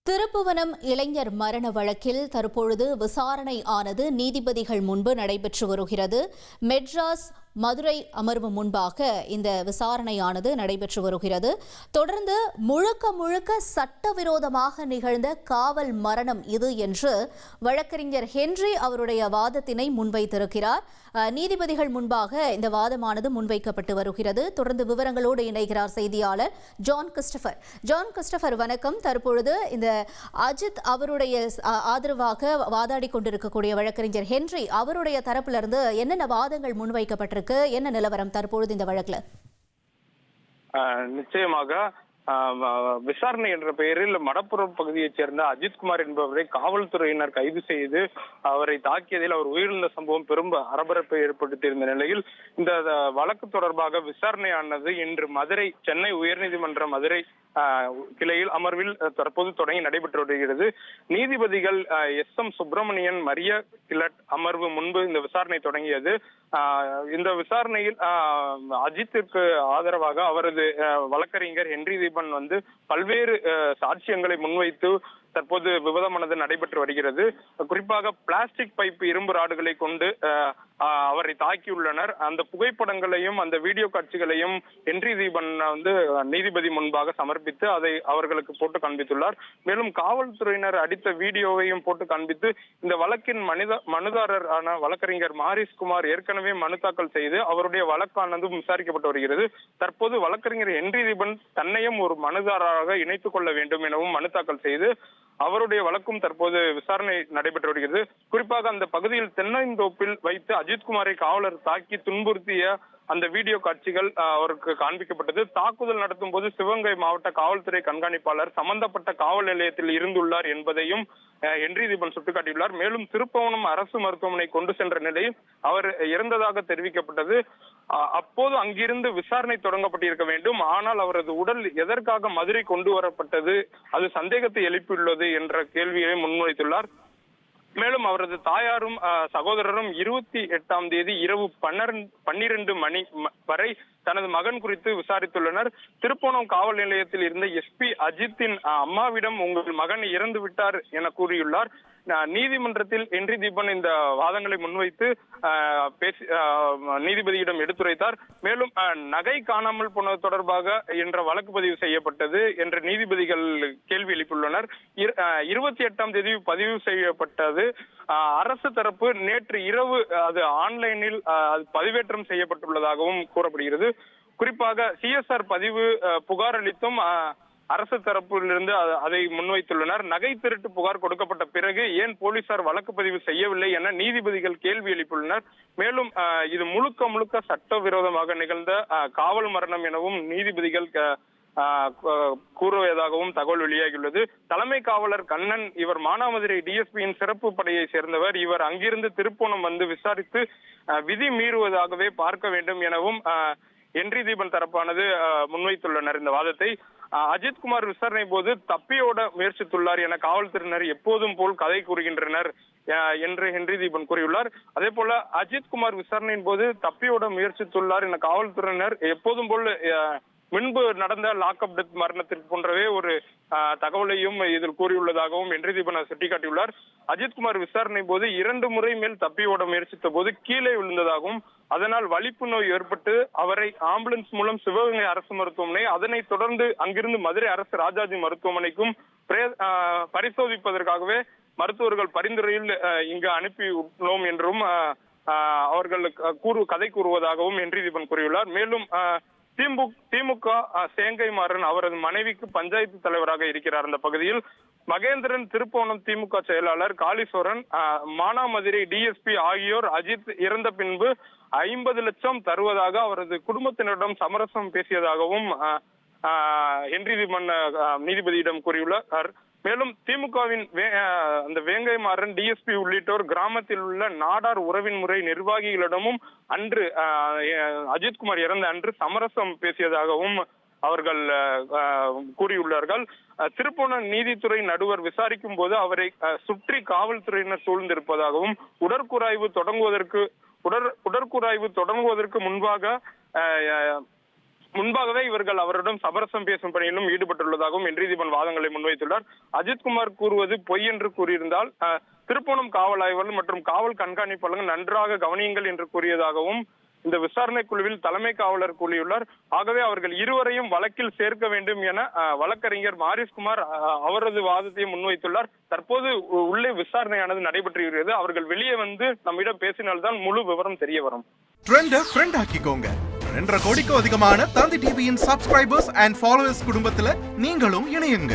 திருப்புவனம் இளைஞர் மரண வழக்கில் தற்பொழுது விசாரணை ஆனது நீதிபதிகள் முன்பு நடைபெற்று வருகிறது. மெட்ராஸ் மதுரை அமர்வு முன்பாக இந்த விசாரணையானது நடைபெற்று வருகிறது. தொடர்ந்து முழுக்க சட்டவிரோதமாக நிகழ்ந்த காவல் மரணம் இது என்று வழக்கறிஞர் ஹென்றி அவருடைய வாதத்தினை முன்வைத்திருக்கிறார். நீதிபதிகள் முன்பாக இந்த வாதமானது முன்வைக்கப்பட்டு வருகிறது. தொடர்ந்து விவரங்களோடு இணைகிறார் செய்தியாளர் ஜான் கிறிஸ்டபர். வணக்கம். தற்பொழுது இந்த அஜித் அவருடைய ஆதரவாக வாதாடி கொண்டிருக்கக்கூடிய வழக்கறிஞர் ஹென்றி அவருடைய தரப்பிலிருந்து என்னென்ன வாதங்கள் முன்வைக்கப்பட்டிருக்கு, என்ன நிலவரம் தற்பொழுது இந்த வழக்குல? நிச்சயமாக விசாரணை என்ற பெயரில் மடப்புறம் பகுதியைச் சேர்ந்த அஜித்குமார் என்பவரை காவல்துறையினர் கைது செய்து அவரை தாக்கியதில் அவர் உயிரிழந்த சம்பவம் பெரும் பரபரப்பை ஏற்படுத்தியிருந்த நிலையில் இந்த வழக்கு தொடர்பாக விசாரணையானது இன்று சென்னை உயர்நீதிமன்ற மதுரை கிளையில் அமர்வில் தற்போது தொடங்கி நடைபெற்று வருகிறது. நீதிபதிகள் SM சுப்பிரமணியன், மரிய கிலட் அமர்வு முன்பு இந்த விசாரணை தொடங்கியது. இந்த விசாரணையில் அஜித்திற்கு ஆதரவாக அவரது வழக்கறிஞர் ஹென்றி தீபன் பல்வேறு சாட்சியங்களை முன்வைத்து தற்போது விவாதமானது நடைபெற்று வருகிறது. குறிப்பாக பிளாஸ்டிக் பைப், இரும்பு ராடுகளை கொண்டு அவரை தாக்கியுள்ளனர். அந்த புகைப்படங்களையும் அந்த வீடியோ காட்சிகளையும் ஹென்றி தீபன் நீதிபதி முன்பாக சமர்ப்பித்து அதை அவர்களுக்கு போட்டு காண்பித்துள்ளார். மேலும் காவல்துறையினர் அடித்த வீடியோவையும் போட்டு காண்பித்து இந்த வழக்கின் மனுதாரரான வழக்கறிஞர் மாரிஸ்குமார் ஏற்கனவே மனு தாக்கல் செய்து அவருடைய வழக்கானது விசாரிக்கப்பட்டு வருகிறது. தற்போது வழக்கறிஞர் ஹென்றி தீபன் தன்னையும் ஒரு மனுதாரராக இணைத்துக் கொள்ள வேண்டும் எனவும் மனு தாக்கல் செய்து அவருடைய வழக்கும் தற்போது விசாரணை நடைபெற்று வருகிறது. குறிப்பாக அந்த பகுதியில் தென்னந்தோப்பில் வைத்து அஜித்குமாரை காவலர் தாக்கி துன்புறுத்திய அந்த வீடியோ காட்சிகள் அவருக்கு காண்பிக்கப்பட்டது. தாக்குதல் நடத்தும் போது சிவகங்கை மாவட்ட காவல்துறை கண்காணிப்பாளர் சம்பந்தப்பட்ட காவல் நிலையத்தில் இருந்துள்ளார் என்பதையும் ஹென்றி தீபன் சுட்டிக்காட்டியுள்ளார். மேலும் திருப்புவனம் அரசு மருத்துவமனை கொண்டு சென்ற நிலையில் அவர் இறந்ததாக தெரிவிக்கப்பட்டது. அப்போது அங்கிருந்து விசாரணை தொடங்கப்பட்டிருக்க வேண்டும். ஆனால் அவரது உடல் எதற்காக மதுரை கொண்டு வரப்பட்டது, அது சந்தேகத்தை எழுப்பியுள்ளது என்ற கேள்வியை முன்வைத்துள்ளார். மேலும் அவரது தாயாரும் சகோதரரும் 28ஆம் தேதி இரவு 12 மணி வரை தனது மகன் குறித்து விசாரித்துள்ளனர். திருப்புவனம் காவல் நிலையத்தில் இருந்த SP அஜித்தின் அம்மாவிடம் உங்கள் மகன் இறந்து விட்டார் என கூறியுள்ளார். நீதிமன்றத்தில் ஹென்றி தீபன் இந்த வாதங்களை முன்வைத்து நீதிபதியிடம் எடுத்துரைத்தார். மேலும் நகை காணாமல் போனது தொடர்பாக என்ற வழக்கு பதிவு செய்யப்பட்டது என்று நீதிபதிகள் கேள்வி எழுப்பியுள்ளனர். 28ஆம் தேதி பதிவு செய்யப்பட்டது. அரசு தரப்பு நேற்று இரவு அது ஆன்லைனில் பதிவேற்றம் செய்யப்பட்டுள்ளதாகவும் கூறப்படுகிறது. குறிப்பாக CSR பதிவு புகார் அளித்தும் அரசு தரப்பிலிருந்து அதை முன்வைத்துள்ளனர். நகை திருட்டு புகார் கொடுக்கப்பட்ட பிறகு ஏன் போலீசார் வழக்கு பதிவு செய்யவில்லை என நீதிபதிகள் கேள்வி எழுப்பியுள்ளனர். மேலும் இது முழுக்க சட்டவிரோதமாக நிகழ்ந்த காவல் மரணம் எனவும் நீதிபதிகள் கூறுவதாகவும் தகவல் வெளியாகியுள்ளது. தலைமை காவலர் கண்ணன் இவர் மானாமதுரை DSPயின் சிறப்பு படையை சேர்ந்தவர். இவர் அங்கிருந்து திருப்புவனம் விசாரித்து விதி மீறுவதாகவே பார்க்க வேண்டும் எனவும் ஹென்றி தீபன் தரப்பானது முன்வைத்துள்ளனர் இந்த வாதத்தை. அஜித்குமார் விசாரணை போது தப்பியோட முயற்சித்துள்ளார் என காவல்துறையினர் எப்போதும் போல் கதை கூறுகின்றனர் என்று ஹென்றி தீபன் கூறியுள்ளார். அதே போல அஜித்குமார் விசாரணையின் போது தப்பியோட முயற்சித்துள்ளார் என காவல்துறையினர் எப்போதும் போல் முன்பு நடந்த லாக்அப் டெத் மரணத்திற்கு போன்றவே ஒரு தகவலையும் இதில் கூறியுள்ளதாகவும் ஹென்றி தீபன் சுட்டிக்காட்டியுள்ளார். அஜித்குமார் விசாரணை போது 2 முறை மேல் தப்பி ஓட முயற்சித்த போது கீழே விழுந்ததாகவும் அதனால் வலிப்பு நோய் ஏற்பட்டு அவரை ஆம்புலன்ஸ் மூலம் சிவகங்கை அரசு மருத்துவமனை, அதனைத் தொடர்ந்து அங்கிருந்து மதுரை அரசு ராஜாஜி மருத்துவமனைக்கும் பரிசோதிப்பதற்காகவே மருத்துவர்கள் பரிந்துரையில் இங்கு அனுப்பி உள்ளோம் என்றும் அவர்கள் கதை கூறுவதாகவும் ஹென்றி தீபன் கூறியுள்ளார். மேலும் திமுக சேங்கை மாறன் அவரது மனைவிக்கு பஞ்சாயத்து தலைவராக இருக்கிறார். அந்த பகுதியில் மகேந்திரன் திருப்புவனம் திமுக செயலாளர், காளீஸ்வரன் மானாமதுரை DSP ஆகியோர் அஜித் இறந்த பின்பு 50 லட்சம் தருவதாக அவரது குடும்பத்தினரிடம் சமரசம் பேசியதாகவும் ஹென்றி தீபன் நீதிபதியிடம் கூறியுள்ளார். மேலும் திமுகவின் அந்த வேங்கை மாறன், DSP உள்ளிட்டோர் கிராமத்தில் உள்ள நாடார் உறவின் முறை நிர்வாகிகளிடமும் அன்று அஜித்குமார் இறந்த அன்று சமரசம் பேசியதாகவும் அவர்கள் கூறியுள்ளார்கள். திருப்புவனம் நீதித்துறை நடுவர் விசாரிக்கும் போது அவரை சுற்றி காவல்துறையினர் சூழ்ந்திருப்பதாகவும் உடற்கூறாய்வு தொடங்குவதற்கு முன்பாக முன்பாகவே இவர்கள் அவரிடம் சமரசம் பேசும் பணியிலும் ஈடுபட்டுள்ளதாகவும் நீதிபதி வாதங்களை முன்வைத்துள்ளார். அஜித்குமார் கூறுவது பொய் என்று கூறியிருந்தால் திருப்போணம் காவல் ஆய்வாளர் மற்றும் காவல் கண்காணிப்பாளர்கள் நன்றாக கவனியுங்கள் என்று கூறியதாகவும் இந்த விசாரணை குழுவில் தலைமை காவலர் கூறியுள்ளார். ஆகவே அவர்கள் இருவரையும் வழக்கில் சேர்க்க வேண்டும் என வழக்கறிஞர் மாரிஸ்குமார் அவரது வாதத்தையும் முன்வைத்துள்ளார். தற்போது உள்ளே விசாரணையானது நடைபெற்று வருகிறது. அவர்கள் வெளியே வந்து நம்மிடம் பேசினால்தான் முழு விவரம் தெரிய வரும். ஃப்ரெண்ட் ஆக்கிக்கோங்க. 2.5 கோடிக்கும் அதிகமான தந்தி டிவியின் சப்ஸ்கிரைபர்ஸ் அண்ட் ஃபாலோவர்ஸ் குடும்பத்துல நீங்களும் இணையுங்க.